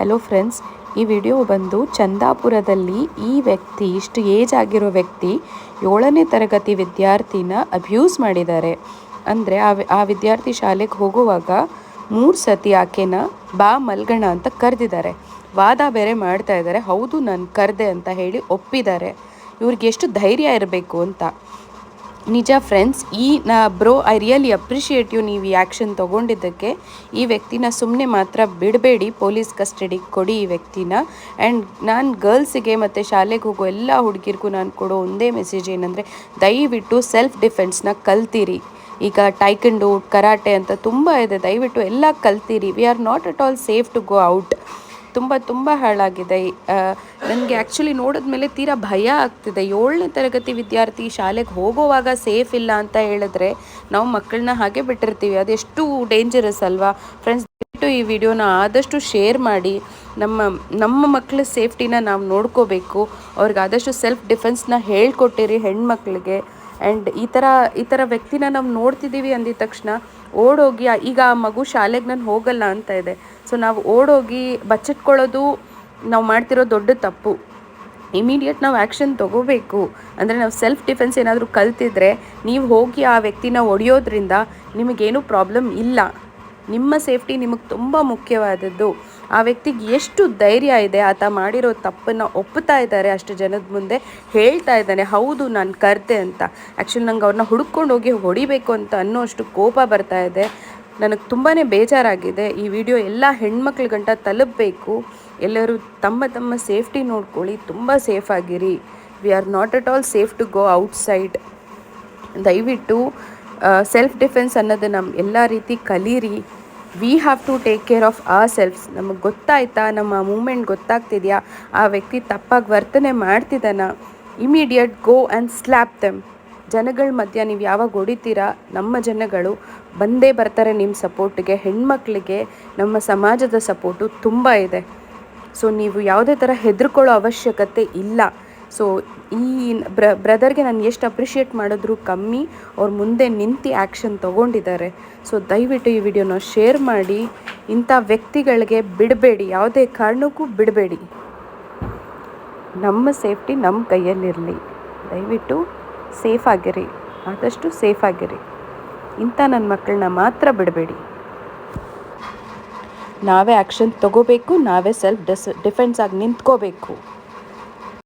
Hello friends, ಈ video ಬಂದು ಚಂದಾಪುರದಲ್ಲಿ ಈ ವ್ಯಕ್ತಿ ಇಷ್ಟು ಏಜ್ ಆಗಿರೋ ವ್ಯಕ್ತಿ 7ನೇ ತರಗತಿ ವಿದ್ಯಾರ್ಥಿನ ಅಬ್ಯೂಸ್ ಮಾಡಿದ್ದಾರೆ. ಅಂದರೆ ಆ ವಿದ್ಯಾರ್ಥಿ ಶಾಲೆಗೆ ಹೋಗುವಾಗ 3 ಸತಿ ಆಕೆನ ಬಾ ಮಲ್ಗಣ ಅಂತ ಕರೆದಿದ್ದಾರೆ. ವಾದ ಬೇರೆ ಮಾಡ್ತಾ ಇದ್ದಾರೆ, ಹೌದು ನಾನು ಕರೆದೆ ಅಂತ ಹೇಳಿ ಒಪ್ಪಿದ್ದಾರೆ. ಇವ್ರಿಗೆ ಎಷ್ಟು ಧೈರ್ಯ ಇರಬೇಕು ಅಂತ. ನಿಜ friends, bro I really appreciate you, ನೀವು ಈ ಆ್ಯಕ್ಷನ್ ತೊಗೊಂಡಿದ್ದಕ್ಕೆ. ಈ ವ್ಯಕ್ತಿನ ಸುಮ್ಮನೆ ಮಾತ್ರ ಬಿಡಬೇಡಿ, ಪೊಲೀಸ್ ಕಸ್ಟಡಿಗೆ ಕೊಡಿ ಈ ವ್ಯಕ್ತಿನ. ಆ್ಯಂಡ್ ನಾನು ಗರ್ಲ್ಸಿಗೆ ಮತ್ತು ಶಾಲೆಗೆ ಹೋಗೋ ಎಲ್ಲ ಹುಡುಗಿರಿಗೂ ನಾನು ಕೊಡೋ ಒಂದೇ ಮೆಸೇಜ್ ಏನಂದರೆ, ದಯವಿಟ್ಟು ಸೆಲ್ಫ್ ಡಿಫೆನ್ಸ್ನ ಕಲ್ತಿರಿ. ಈಗ ಟೈಕಂಡು, ಕರಾಟೆ ಅಂತ ತುಂಬ ಇದೆ, ದಯವಿಟ್ಟು ಎಲ್ಲ ಕಲ್ತಿರಿ. We are not at all safe to go out. ತುಂಬ ಹಾಳಾಗಿದೆ. ನನಗೆ ಆ್ಯಕ್ಚುಲಿ ನೋಡಿದ್ಮೇಲೆ ತೀರಾ ಭಯ ಆಗ್ತಿದೆ. 7ನೇ ತರಗತಿ ವಿದ್ಯಾರ್ಥಿ ಶಾಲೆಗೆ ಹೋಗೋವಾಗ ಸೇಫ್ ಇಲ್ಲ ಅಂತ ಹೇಳಿದ್ರೆ ನಾವು ಮಕ್ಕಳನ್ನ ಹಾಗೆ ಬಿಟ್ಟಿರ್ತೀವಿ. ಅದೆಷ್ಟು ಡೇಂಜರಸ್ ಅಲ್ವಾ ಫ್ರೆಂಡ್ಸ್. ದಯವಿಟ್ಟು ಈ ವಿಡಿಯೋನ ಆದಷ್ಟು ಶೇರ್ ಮಾಡಿ. ನಮ್ಮ ಮಕ್ಕಳ ಸೇಫ್ಟಿನ ನಾವು ನೋಡ್ಕೋಬೇಕು. ಅವ್ರಿಗೆ ಆದಷ್ಟು ಸೆಲ್ಫ್ ಡಿಫೆನ್ಸ್ನ ಹೇಳ್ಕೊಟ್ಟಿರಿ ಹೆಣ್ಮಕ್ಳಿಗೆ. ಆ್ಯಂಡ್ ಈ ಥರ ವ್ಯಕ್ತಿನ ನಾವು ನೋಡ್ತಿದ್ದೀವಿ ಅಂದಿದ ತಕ್ಷಣ ಓಡೋಗಿ, ಈಗ ಆ ಮಗು ಶಾಲೆಗೆ ನಾನು ಹೋಗಲ್ಲ ಅಂತ ಇದೆ, ಸೊ ನಾವು ಓಡೋಗಿ ಬಚ್ಚಿಟ್ಕೊಳ್ಳೋದು ನಾವು ಮಾಡ್ತಿರೋ ದೊಡ್ಡ ತಪ್ಪು. ಇಮಿಡಿಯೇಟ್ ನಾವು ಆ್ಯಕ್ಷನ್ ತೊಗೋಬೇಕು. ಅಂದರೆ ನಾವು ಸೆಲ್ಫ್ ಡಿಫೆನ್ಸ್ ಏನಾದರೂ ಕಲ್ತಿದ್ರೆ ನೀವು ಹೋಗಿ ಆ ವ್ಯಕ್ತಿನ ಒಡೆಯೋದ್ರಿಂದ ನಿಮಗೇನೂ ಪ್ರಾಬ್ಲಮ್ ಇಲ್ಲ. ನಿಮ್ಮ ಸೇಫ್ಟಿ ನಿಮಗೆ ತುಂಬ ಮುಖ್ಯವಾದದ್ದು. ಆ ವ್ಯಕ್ತಿಗೆ ಎಷ್ಟು ಧೈರ್ಯ ಇದೆ, ಆತ ಮಾಡಿರೋ ತಪ್ಪನ್ನು ಒಪ್ಪುತ್ತಾ ಇದ್ದಾರೆ, ಅಷ್ಟು ಜನದ ಮುಂದೆ ಹೇಳ್ತಾ ಇದ್ದಾನೆ, ಹೌದು ನಾನು ಕರೆದೆ ಅಂತ. ಆ್ಯಕ್ಚುಲಿ ನಂಗೆ ಅವ್ರನ್ನ ಹುಡುಕೊಂಡು ಹೋಗಿ ಹೊಡಿಬೇಕು ಅಂತ ಅನ್ನೋ ಅಷ್ಟು ಕೋಪ ಬರ್ತಾ ಇದೆ. ನನಗೆ ತುಂಬಾ ಬೇಜಾರಾಗಿದೆ. ಈ ವಿಡಿಯೋ ಎಲ್ಲ ಹೆಣ್ಮಕ್ಳಿಗಂಟ ತಲುಪಬೇಕು. ಎಲ್ಲರೂ ತಮ್ಮ ಸೇಫ್ಟಿ ನೋಡ್ಕೊಳ್ಳಿ, ತುಂಬ ಸೇಫಾಗಿರಿ. We are not at all safe to go outside. ದಯವಿಟ್ಟು ಸೆಲ್ಫ್ ಡಿಫೆನ್ಸ್ ಅನ್ನೋದು ನಮ್ಮ ಎಲ್ಲ ರೀತಿ ಕಲೀರಿ. We have to take care of our selves. ನಮಗೆ ಗೊತ್ತಾಯ್ತಾ, ನಮ್ಮ ಮೂಮೆಂಟ್ ಗೊತ್ತಾಗ್ತಿದೆಯಾ, ಆ ವ್ಯಕ್ತಿ ತಪ್ಪಾಗಿ ವರ್ತನೆ ಮಾಡ್ತಿದ್ದಾನ, immediate go and slap them. ಜನಗಳ ಮಧ್ಯ ನೀವು ಯಾವಾಗ ಹೊಡಿತೀರಾ, ನಮ್ಮ ಜನಗಳು ಬಂದೇ ಬರ್ತಾರೆ ನಿಮ್ಮ ಸಪೋರ್ಟಿಗೆ. ಹೆಣ್ಮಕ್ಳಿಗೆ ನಮ್ಮ ಸಮಾಜದ ಸಪೋರ್ಟು ತುಂಬ ಇದೆ. ಸೊ ನೀವು ಯಾವುದೇ ಥರ ಹೆದರ್ಕೊಳ್ಳೋ ಅವಶ್ಯಕತೆ ಇಲ್ಲ. ಸೊ ಈ ಬ್ರದರ್ಗೆ ನಾನು ಎಷ್ಟು ಅಪ್ರಿಷಿಯೇಟ್ ಮಾಡಿದ್ರು ಕಮ್ಮಿ. ಅವ್ರು ಮುಂದೆ ನಿಂತು ಆ್ಯಕ್ಷನ್ ತೊಗೊಂಡಿದ್ದಾರೆ. ಸೊ ದಯವಿಟ್ಟು ಈ ವಿಡಿಯೋನ ಶೇರ್ ಮಾಡಿ. ಇಂಥ ವ್ಯಕ್ತಿಗಳಿಗೆ ಬಿಡಬೇಡಿ, ಯಾವುದೇ ಕಾರಣಕ್ಕೂ ಬಿಡಬೇಡಿ. ನಮ್ಮ ಸೇಫ್ಟಿ ನಮ್ಮ ಕೈಯಲ್ಲಿರಲಿ. ದಯವಿಟ್ಟು ಸೇಫಾಗಿರಿ, ಆದಷ್ಟು ಸೇಫಾಗಿರಿ. ಇಂಥ ನನ್ನ ಮಕ್ಕಳನ್ನ ಮಾತ್ರ ಬಿಡಬೇಡಿ. ನಾವೇ ಆ್ಯಕ್ಷನ್ ತೊಗೋಬೇಕು, ನಾವೇ ಸೆಲ್ಫ್ ಡಿಫೆನ್ಸ್ ಆಗಿ ನಿಂತ್ಕೋಬೇಕು.